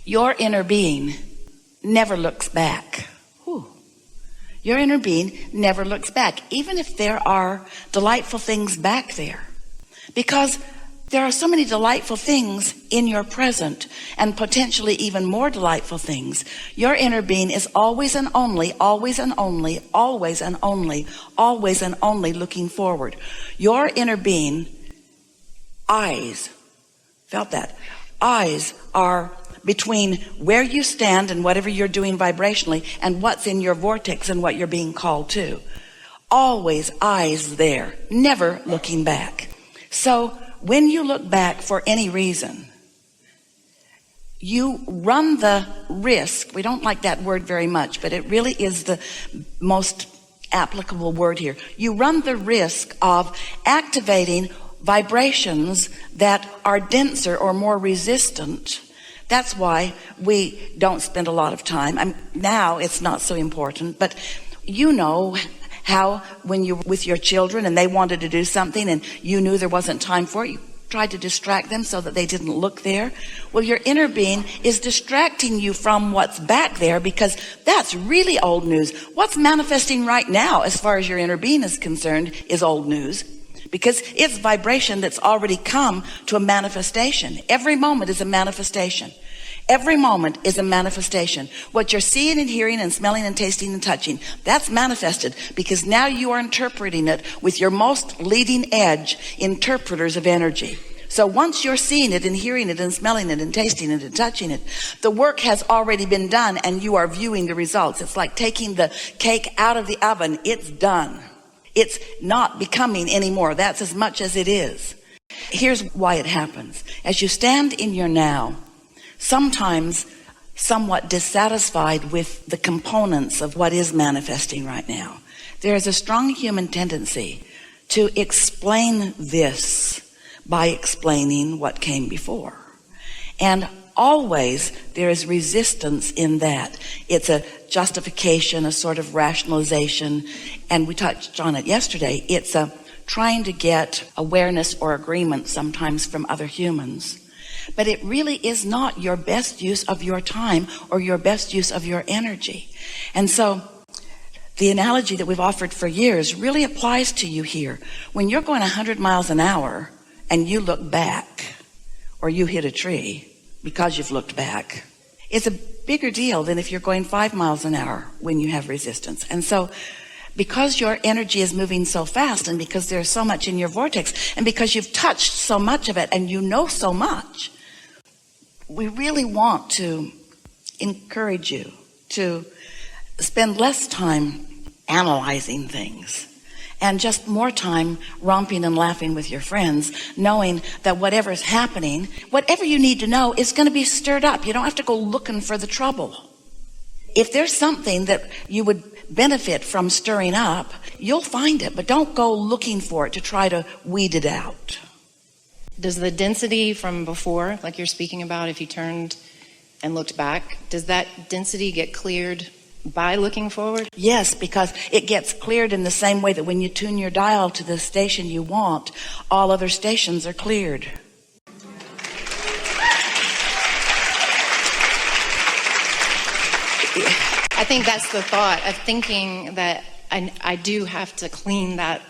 Your inner being never looks back. Whew. Your inner being never looks back, even if there are delightful things back there. Because there are so many delightful things in your present, and potentially even more delightful things. Your inner being is always and only, always and only, always and only, always and only looking forward. Your inner being, eyes, felt that? Eyes are between where you stand and whatever you're doing vibrationally and what's in your vortex and what you're being called to. Always eyes there, never looking back. So when you look back for any reason, you run the risk. We don't like that word very much, but it really is the most applicable word here. You run the risk of activating vibrations that are denser or more resistant. That's why we don't spend a lot of time. Now it's not so important, but you know how when you're with your children and they wanted to do something and you knew there wasn't time for it, you tried to distract them so that they didn't look there. Well, your inner being is distracting you from what's back there, because that's really old news. What's manifesting right now, as far as your inner being is concerned, is old news, because it's vibration that's already come to a manifestation. Every moment is a manifestation. Every moment is a manifestation. What you're seeing and hearing and smelling and tasting and touching, that's manifested, because now you are interpreting it with your most leading edge interpreters of energy. So once you're seeing it and hearing it and smelling it and tasting it and touching it, the work has already been done and you are viewing the results. It's like taking the cake out of the oven. It's done. It's not becoming anymore. That's as much as it is. Here's why it happens. As you stand in your now, sometimes somewhat dissatisfied with the components of what is manifesting right now, there is a strong human tendency to explain this by explaining what came before. And always there is resistance in that. It's a justification, a sort of rationalization, and we touched on it yesterday. It's a trying to get awareness or agreement sometimes from other humans. But it really is not your best use of your time or your best use of your energy. And so the analogy that we've offered for years really applies to you here. When you're going 100 miles an hour and you look back, or you hit a tree because you've looked back, it's a bigger deal than if you're going 5 miles an hour when you have resistance. And so because your energy is moving so fast, and because there's so much in your vortex, and because you've touched so much of it and you know so much, we really want to encourage you to spend less time analyzing things and just more time romping and laughing with your friends, knowing that whatever's happening, whatever you need to know, is going to be stirred up. You don't have to go looking for the trouble. If there's something that you would benefit from stirring up, you'll find it, but don't go looking for it to try to weed it out. Does the density from before, like you're speaking about, if you turned and looked back, does that density get cleared by looking forward? Yes, because it gets cleared in the same way that when you tune your dial to the station you want, all other stations are cleared. I think that's the thought of thinking that I do have to clean that.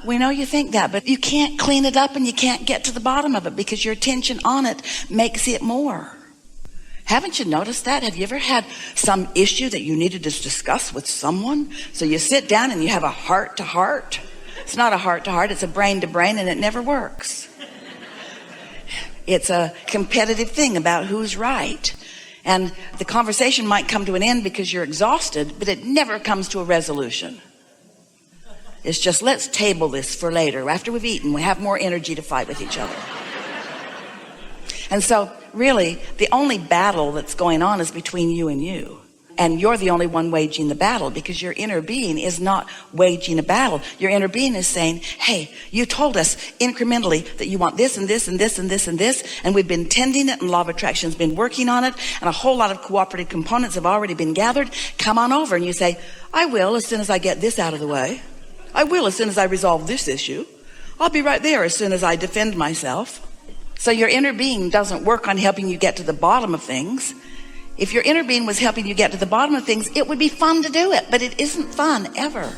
We know you think that, but you can't clean it up and you can't get to the bottom of it, because your attention on it makes it more. Haven't you noticed that? Have you ever had some issue that you needed to discuss with someone? So you sit down and you have a heart to heart. It's not a heart to heart, it's a brain to brain, and it never works. It's a competitive thing about who's right. And the conversation might come to an end because you're exhausted, but it never comes to a resolution. It's just, let's table this for later. After we've eaten, we have more energy to fight with each other. And so really, the only battle that's going on is between you and you. And you're the only one waging the battle, because your inner being is not waging a battle. Your inner being is saying, hey, you told us incrementally that you want this and this and this and this and this, and we've been tending it, and Law of Attraction's been working on it, and a whole lot of cooperative components have already been gathered. Come on over. And you say, I will as soon as I get this out of the way. I will as soon as I resolve this issue. I'll be right there as soon as I defend myself. So your inner being doesn't work on helping you get to the bottom of things. If your inner being was helping you get to the bottom of things, it would be fun to do it, but it isn't fun ever.